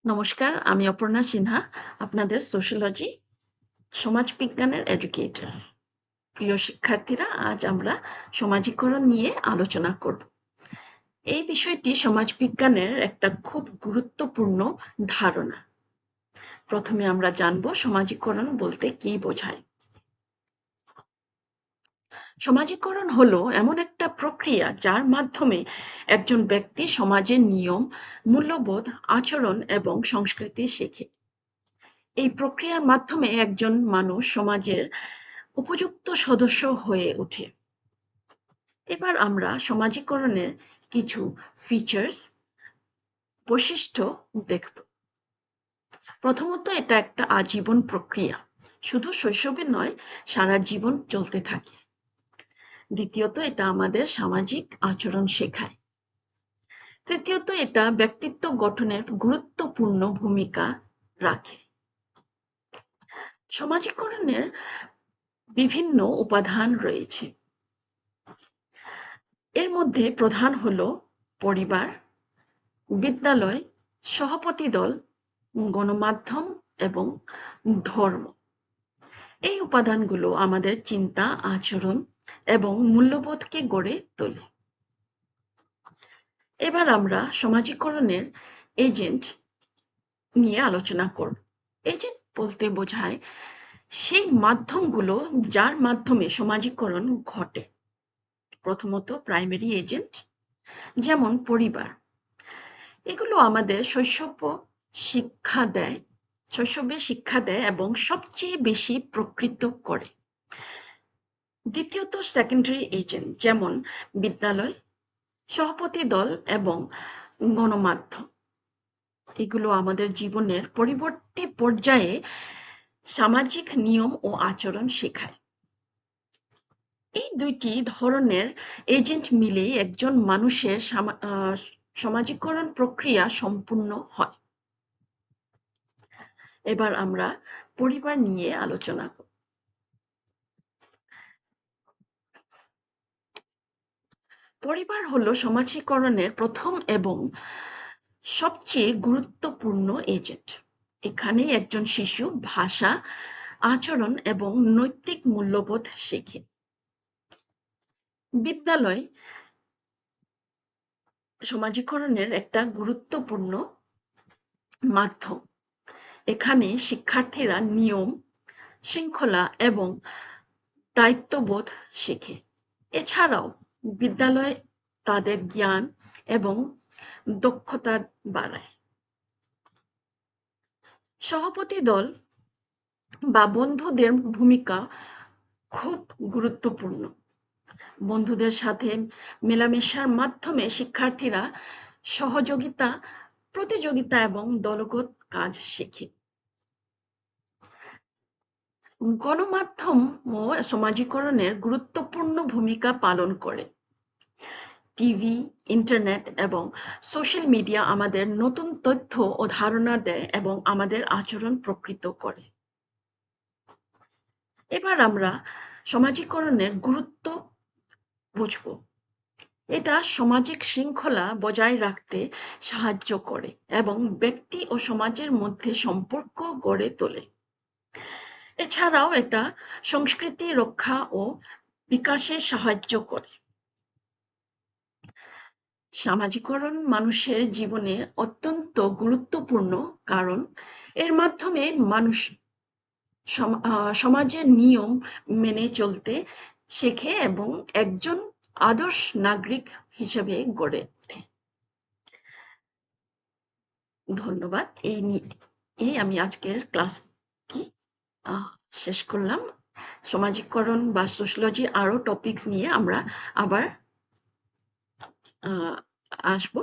নমস্কার, আমি অপর্ণা সিনহা, আপনাদের সোশ্যোলজি সমাজবিজ্ঞানের এডুকেটর। প্রিয় শিক্ষার্থীরা, আজ আমরা সমাজীকরণ নিয়ে আলোচনা করব। এই বিষয়টি সমাজবিজ্ঞানের একটা খুব গুরুত্বপূর্ণ ধারণা। প্রথমে আমরা জানব সমাজীকরণ বলতে কি বোঝায়। সমাজীকরণ হলো এমন একটা প্রক্রিয়া যার মাধ্যমে একজন ব্যক্তি সমাজের নিয়ম, মূল্যবোধ, আচরণ এবং সংস্কৃতি শেখে। এই প্রক্রিয়ার মাধ্যমে একজন মানুষ সমাজের উপযুক্ত সদস্য হয়ে ওঠে। এবার আমরা সমাজীকরণের কিছু ফিচার্স, বৈশিষ্ট্য দেখব। প্রথমত, এটা একটা আজীবন প্রক্রিয়া, শুধু শৈশবে নয়, সারা জীবন চলতে থাকে। দ্বিতীয়ত, এটা আমাদের সামাজিক আচরণ শেখায়। তৃতীয়ত, এটা ব্যক্তিত্ব গঠনের গুরুত্বপূর্ণ ভূমিকা রাখে। সমাজীকরণের বিভিন্ন উপাদান রয়েছে। এর মধ্যে প্রধান হলো পরিবার, বিদ্যালয়, সহপতি দল, গণমাধ্যম এবং ধর্ম। এই উপাদানগুলো আমাদের চিন্তা, আচরণ এবং মূল্যবোধকে গড়ে তোলে। এবার আমরা সমাজীকরণের এজেন্ট নিয়ে আলোচনা করব। এজেন্ট বলতে বোঝায় সেই মাধ্যমগুলো যার মাধ্যমে সমাজীকরণ ঘটে। প্রথমত, প্রাইমারি এজেন্ট, যেমন পরিবার। এগুলো আমাদের শৈশবে শিক্ষা দেয় এবং সবচেয়ে বেশি প্রকৃত করে। দ্বিতীয়ত, সেকেন্ডারি এজেন্ট, যেমন বিদ্যালয়, সহপতি দল এবং গণমাধ্যম। এগুলো আমাদের জীবনের পরবর্তী পর্যায়ে সামাজিক নিয়ম ও আচরণ শেখায়। এই দুইটি ধরনের এজেন্ট মিলে একজন মানুষের সমাজীকরণ প্রক্রিয়া সম্পূর্ণ হয়। এবার আমরা পরিবার নিয়ে আলোচনা করব। পরিবার হলো সমাজীকরণের প্রথম এবং সবচেয়ে গুরুত্বপূর্ণ এজেন্ট। এখানে একজন শিশু ভাষা, আচরণ এবং নৈতিক মূল্যবোধ শেখে। বিদ্যালয় সমাজীকরণের একটা গুরুত্বপূর্ণ মাধ্যম। এখানে শিক্ষার্থীরা নিয়ম, শৃঙ্খলা এবং দায়িত্ববোধ শেখে। এছাড়াও বিদ্যালয় তাদের জ্ঞান এবং দক্ষতা বাড়ায়। সহপতি দল বা বন্ধুদের ভূমিকা খুব গুরুত্বপূর্ণ। বন্ধুদের সাথে মেলামেশার মাধ্যমে শিক্ষার্থীরা সহযোগিতা, প্রতিযোগিতা এবং দলগত কাজ শেখে। গণমাধ্যমও সমাজীকরণের গুরুত্বপূর্ণ ভূমিকা পালন করে। টিভি, ইন্টারনেট এবং সোশ্যাল মিডিয়া আমাদের নতুন তথ্য ও ধারণা দেয় এবং আমাদের আচরণ প্রকৃত করে। এবার আমরা সমাজীকরণের গুরুত্ব বুঝব। এটা সামাজিক শৃঙ্খলা বজায় রাখতে সাহায্য করে এবং ব্যক্তি ও সমাজের মধ্যে সম্পর্ক গড়ে তোলে। এছাড়াও এটা সংস্কৃতি রক্ষা ও বিকাশে সাহায্য করে। সামাজিকরণ মানুষের জীবনে অত্যন্ত গুরুত্বপূর্ণ, কারণ এর মাধ্যমে মানুষ সমাজের নিয়ম মেনে চলতে শেখে এবং একজন আদর্শ নাগরিক হিসেবে গড়ে ওঠে। ধন্যবাদ। এই আমি আজকের ক্লাসটি শেষ করলাম। সমাজীকরণ বা সোশ্যোলজি আরো টপিকস নিয়ে আমরা আবার আসবো।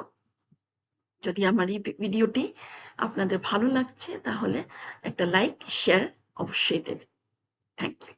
যদি আমার এই ভিডিওটি আপনাদের ভালো লাগছে তাহলে একটা লাইক, শেয়ার অবশ্যই দেবেন। Thank you.